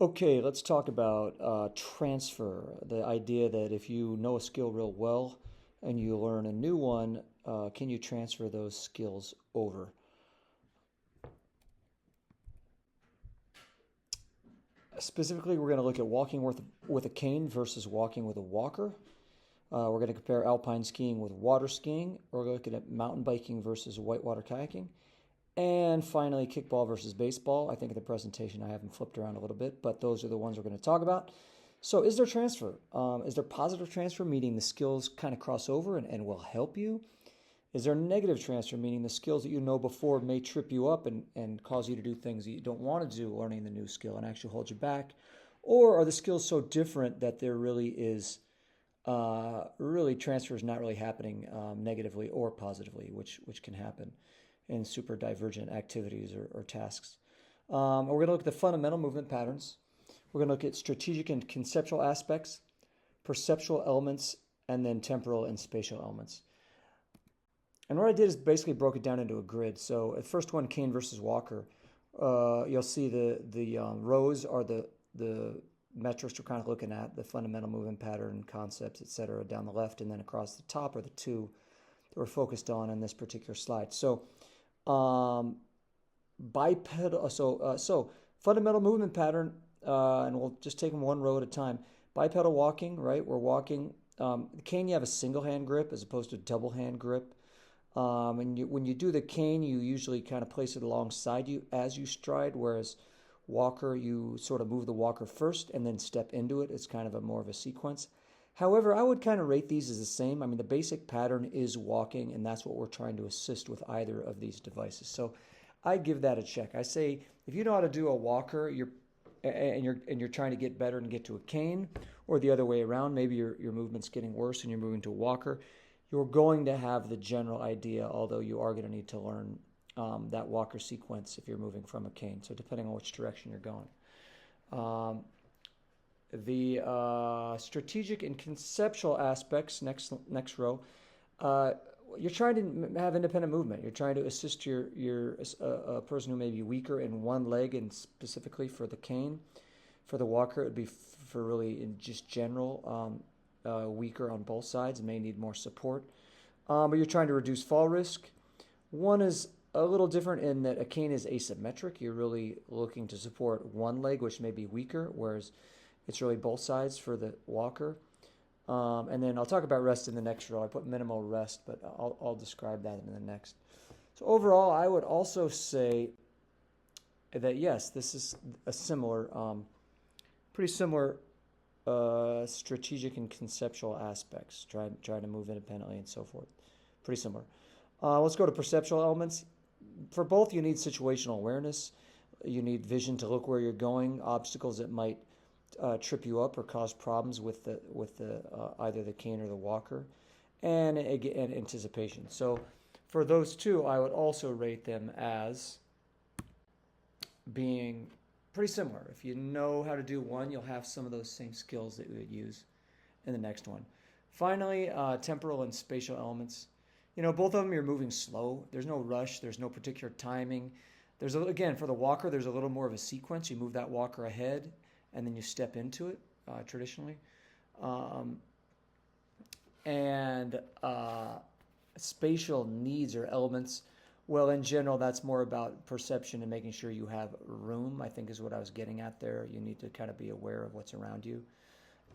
Okay, let's talk about transfer. The idea that if you know a skill real well and you learn a new one, can you transfer those skills over? Specifically, we're going to look at walking with a cane versus walking with a walker. We're going to compare alpine skiing with water skiing. We're looking at mountain biking versus whitewater kayaking. And finally, kickball versus baseball. I think in the presentation I have them flipped around a little bit, but those are the ones we're going to talk about. So, is there transfer? Is there positive transfer, meaning the skills kind of cross over and will help you? Is there negative transfer, meaning the skills that you know before may trip you up and cause you to do things that you don't want to do learning the new skill and actually hold you back? Or are the skills so different that there really is really transfer is not really happening negatively or positively, which can happen in super divergent activities or tasks. We're going to look at the fundamental movement patterns. We're going to look at strategic and conceptual aspects, perceptual elements, and then temporal and spatial elements. And what I did is basically broke it down into a grid. So the first one, Kane versus Walker, you'll see the rows are the metrics we're kind of looking at, the fundamental movement pattern, concepts, etc. down the left, and then across the top are the two that we're focused on in this particular slide. So um, bipedal, so fundamental movement pattern, and we'll just take them one row at a time. Bipedal walking, right? We're walking. The cane, you have a single hand grip as opposed to a double hand grip. When you do the cane, you usually kind of place it alongside you as you stride, whereas walker, you sort of move the walker first and then step into it. It's kind of a more of a sequence. However, I would kind of rate these as the same. I mean, the basic pattern is walking, and that's what we're trying to assist with either of these devices. So I give that a check. I say if you know how to do a walker, you're trying to get better and get to a cane, or the other way around, maybe your movement's getting worse and you're moving to a walker, you're going to have the general idea, although you are going to need to learn that walker sequence if you're moving from a cane. So depending on which direction you're going. Um, the strategic and conceptual aspects, next row, uh, you're trying to have independent movement. You're trying to assist your a person who may be weaker in one leg, and specifically for the cane. For the walker, it would be for really in just general weaker on both sides and may need more support. But you're trying to reduce fall risk. One is a little different in that a cane is asymmetric. You're really looking to support one leg, which may be weaker, whereas it's really both sides for the walker. And then I'll talk about rest in the next row. I put minimal rest, but I'll describe that in the next. So overall, I would also say that yes, this is a similar, pretty similar strategic and conceptual aspects, trying to move independently and so forth. Pretty similar. Let's go to perceptual elements. For both, you need situational awareness. You need vision to look where you're going, obstacles that might trip you up or cause problems with the either the cane or the walker, and again anticipation. So for those two, I would also rate them as being pretty similar. If you know how to do one, you'll have some of those same skills that you would use in the next one. Finally, temporal and spatial elements. You know, both of them you're moving slow. There's no rush. There's no particular timing. Again, for the walker, there's a little more of a sequence. You move that walker ahead, and then you step into it traditionally. Um, and spatial needs or elements. Well, in general, that's more about perception and making sure you have room, I think is what I was getting at there. You need to kind of be aware of what's around you.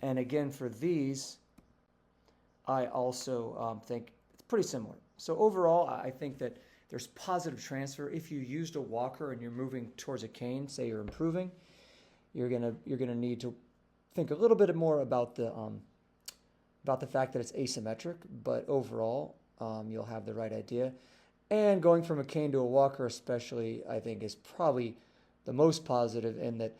And again, for these, I also think it's pretty similar. So overall, I think that there's positive transfer. If you used a walker and you're moving towards a cane, say you're improving, you're gonna need to think a little bit more about the fact that it's asymmetric. But overall, you'll have the right idea. And going from a cane to a walker, especially, I think is probably the most positive in that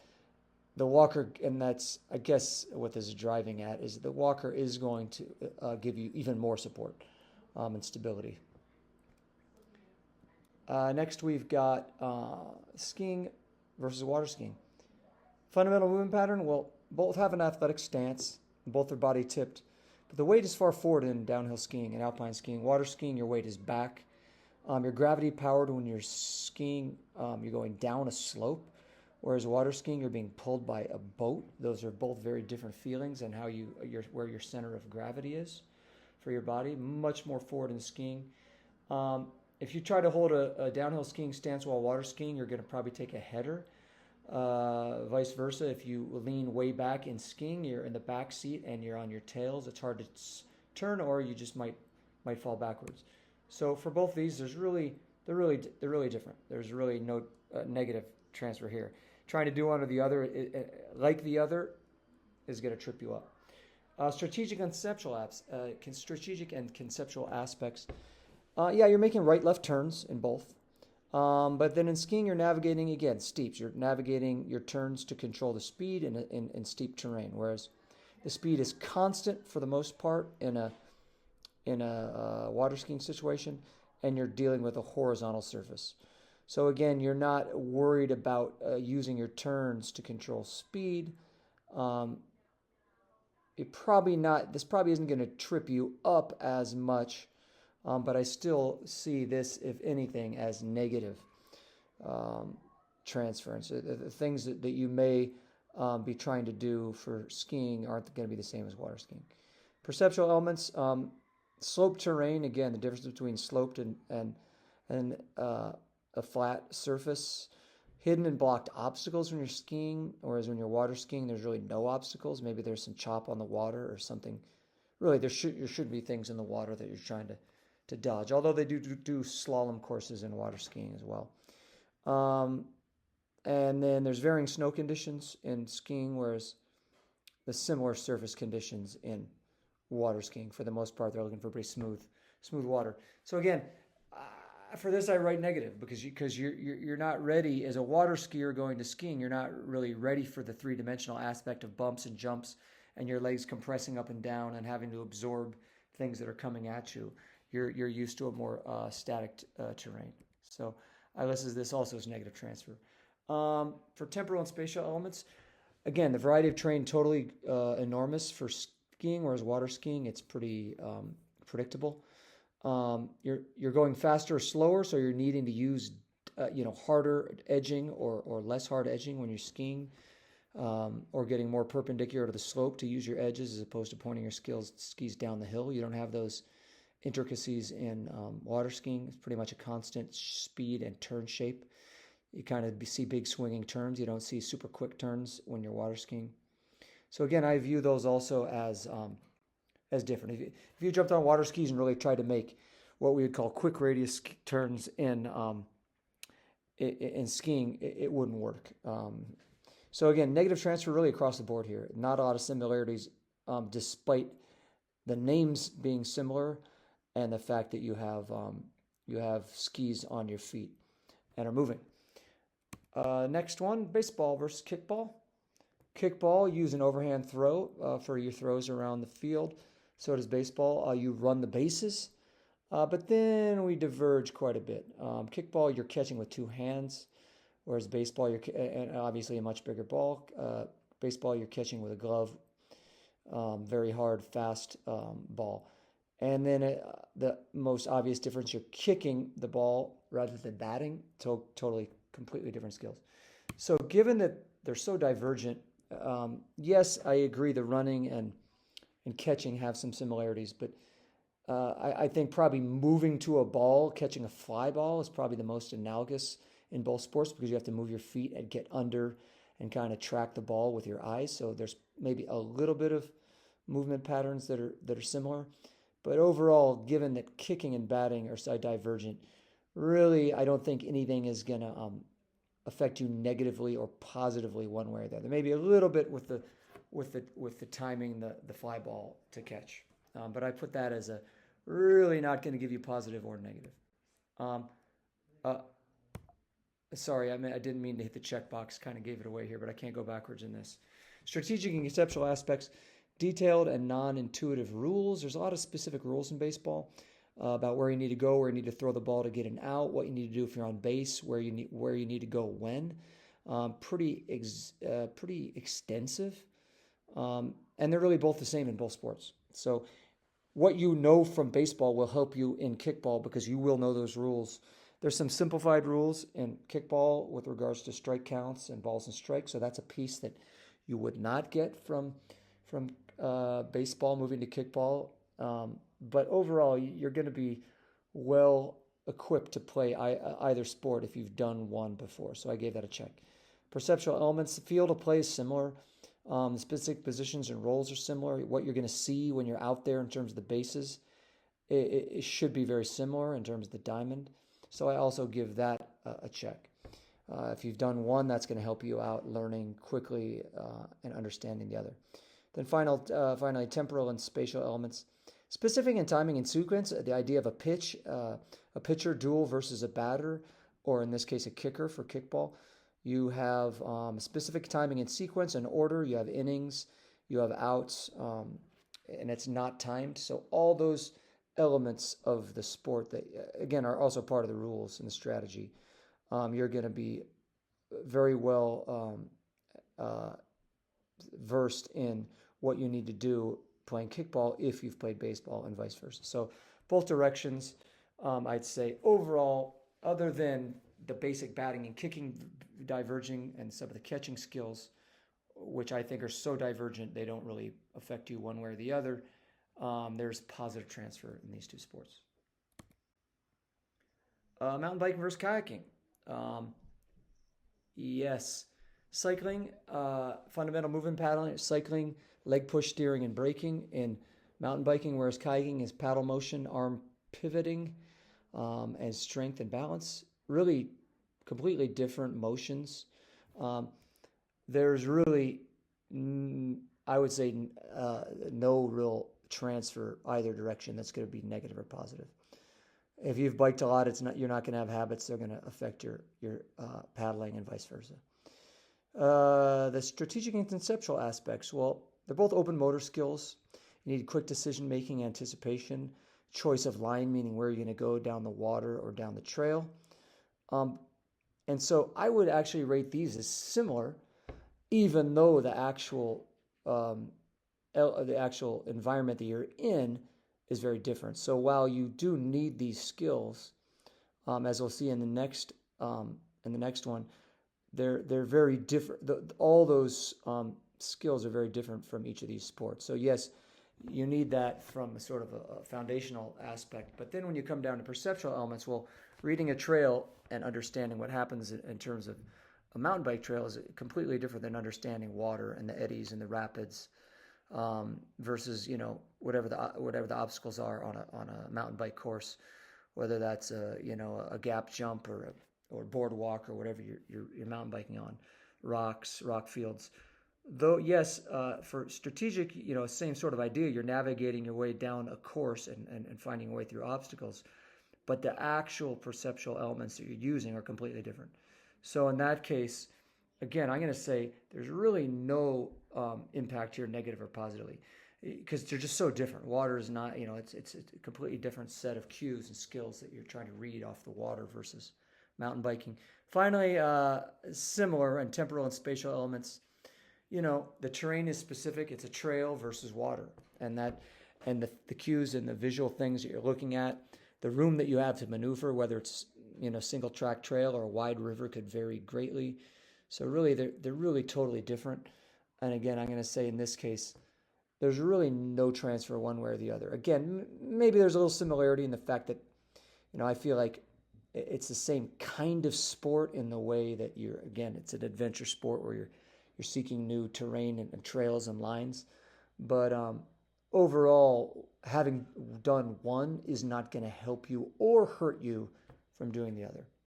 the walker, and that's, I guess, what this is driving at, is the walker is going to give you even more support and stability. Next, we've got skiing versus water skiing. Fundamental movement pattern, well, both have an athletic stance, both are body tipped, but the weight is far forward in downhill skiing and alpine skiing. Water skiing, your weight is back. You're gravity powered when you're skiing, you're going down a slope, whereas water skiing, you're being pulled by a boat. Those are both very different feelings and where your center of gravity is for your body. Much more forward in skiing. If you try to hold a downhill skiing stance while water skiing, you're going to probably take a header. Vice versa, if you lean way back in skiing, you're in the back seat and you're on your tails. It's hard to turn, or you just might fall backwards. So for both these, they're really different. There's really no negative transfer here. Trying to do one or the other, like the other, is going to trip you up. Strategic and conceptual aspects. Yeah, you're making right-left turns in both. But then in skiing, you're navigating, again, steeps. You're navigating your turns to control the speed in steep terrain, whereas the speed is constant for the most part in a water skiing situation, and you're dealing with a horizontal surface. So again, you're not worried about using your turns to control speed. This probably isn't going to trip you up as much. But I still see this, if anything, as negative transference. The things that you may be trying to do for skiing aren't going to be the same as water skiing. Perceptual elements, sloped terrain, again, the difference between sloped and a flat surface. Hidden and blocked obstacles when you're skiing, whereas when you're water skiing, there's really no obstacles. Maybe there's some chop on the water or something. Really, there should be things in the water that you're trying to dodge, although they do slalom courses in water skiing as well. And then there's varying snow conditions in skiing, whereas the similar surface conditions in water skiing. For the most part, they're looking for pretty smooth water. So again, for this I write negative because you're not ready as a water skier going to skiing. You're not really ready for the three-dimensional aspect of bumps and jumps and your legs compressing up and down and having to absorb things that are coming at you. You're used to a more static terrain. So I listed this also as negative transfer. For temporal and spatial elements, again, the variety of terrain totally enormous for skiing, whereas water skiing, it's pretty predictable. You're going faster or slower, so you're needing to use harder edging or less hard edging when you're skiing, or getting more perpendicular to the slope to use your edges as opposed to pointing your skis down the hill. You don't have those intricacies in water skiing. It's pretty much a constant speed and turn shape. You kind of see big swinging turns. You don't see super quick turns when you're water skiing. So again, I view those also as different. If you jumped on water skis and really tried to make what we would call quick radius turns in skiing, it wouldn't work. So again, negative transfer really across the board here. Not a lot of similarities, despite the names being similar and the fact that you have skis on your feet and are moving. Next one, baseball versus kickball. Kickball, use an overhand throw for your throws around the field. So does baseball. You run the bases, but then we diverge quite a bit. Kickball, you're catching with two hands, whereas baseball, and obviously a much bigger ball. Baseball, you're catching with a glove, very hard, fast ball. And then the most obvious difference, you're kicking the ball rather than batting. Totally, completely different skills. So given that they're so divergent, yes, I agree the running and catching have some similarities, but I think probably moving to a ball, catching a fly ball is probably the most analogous in both sports because you have to move your feet and get under and kind of track the ball with your eyes. So there's maybe a little bit of movement patterns that are similar. But overall, given that kicking and batting are so divergent, really, I don't think anything is going to affect you negatively or positively one way or the other. Maybe a little bit with the timing, the fly ball to catch. But I put that as a really not going to give you positive or negative. Sorry, I didn't mean to hit the checkbox, kind of gave it away here, but I can't go backwards in this. Strategic and conceptual aspects, detailed and non-intuitive rules. There's a lot of specific rules in baseball about where you need to go, where you need to throw the ball to get an out, what you need to do if you're on base, where you need to go when. Pretty extensive, and they're really both the same in both sports. So what you know from baseball will help you in kickball because you will know those rules There's some simplified rules in kickball with regards to strike counts and balls and strikes. So that's a piece that you would not get from baseball moving to kickball. But overall, you're going to be well equipped to play either sport if you've done one before. So I gave that a check. Perceptual elements, the field of play is similar. The specific positions and roles are similar. What you're going to see when you're out there in terms of the bases, it should be very similar in terms of the diamond. So I also give that a check. If you've done one, that's going to help you out learning quickly and understanding the other. Then finally, temporal and spatial elements. Specific in timing and sequence, the idea of a pitch, a pitcher duel versus a batter, or in this case, a kicker for kickball. You have specific timing and sequence and order. You have innings, you have outs, and it's not timed. So all those elements of the sport that, again, are also part of the rules and the strategy. You're going to be very well versed in what you need to do playing kickball if you've played baseball and vice versa. So both directions, I'd say overall, other than the basic batting and kicking diverging and some of the catching skills, which I think are so divergent they don't really affect you one way or the other, there's positive transfer in these two sports. Mountain biking versus kayaking. Yes. Cycling, fundamental movement paddling, cycling, leg push, steering, and braking in mountain biking, whereas kayaking is paddle motion, arm pivoting, and strength and balance. Really completely different motions. There's really, I would say, no real transfer either direction that's going to be negative or positive. If you've biked a lot, you're not going to have habits that are going to affect your paddling and vice versa. The strategic and conceptual aspects, well, they're both open motor skills. You need quick decision making, anticipation, choice of line, meaning where you're going to go down the water or down the trail. And so I would actually rate these as similar, even though the actual environment that you're in is very different. So while you do need these skills, as we'll see in the next one, they're very different. All those skills are very different from each of these sports. So yes, you need that from a sort of a foundational aspect. But then when you come down to perceptual elements, well, reading a trail and understanding what happens in terms of a mountain bike trail is completely different than understanding water and the eddies and the rapids, versus whatever the obstacles are on a mountain bike course, whether that's a gap jump or boardwalk or whatever you're mountain biking on, rocks, rock fields. Though yes, for strategic, same sort of idea. You're navigating your way down a course and finding a way through obstacles, but the actual perceptual elements that you're using are completely different. So in that case, again, I'm going to say there's really no impact here, negative or positively, because they're just so different. Water is not, it's a completely different set of cues and skills that you're trying to read off the water versus mountain biking. Finally, similar and temporal and spatial elements. The terrain is specific. It's a trail versus water, and the cues and the visual things that you're looking at, the room that you have to maneuver, whether it's single track trail or a wide river, could vary greatly. So really, they're really totally different. And again, I'm going to say in this case, there's really no transfer one way or the other. Again, maybe there's a little similarity in the fact that I feel like it's the same kind of sport in the way that it's an adventure sport where you're seeking new terrain and trails and lines. But overall, having done one is not going to help you or hurt you from doing the other.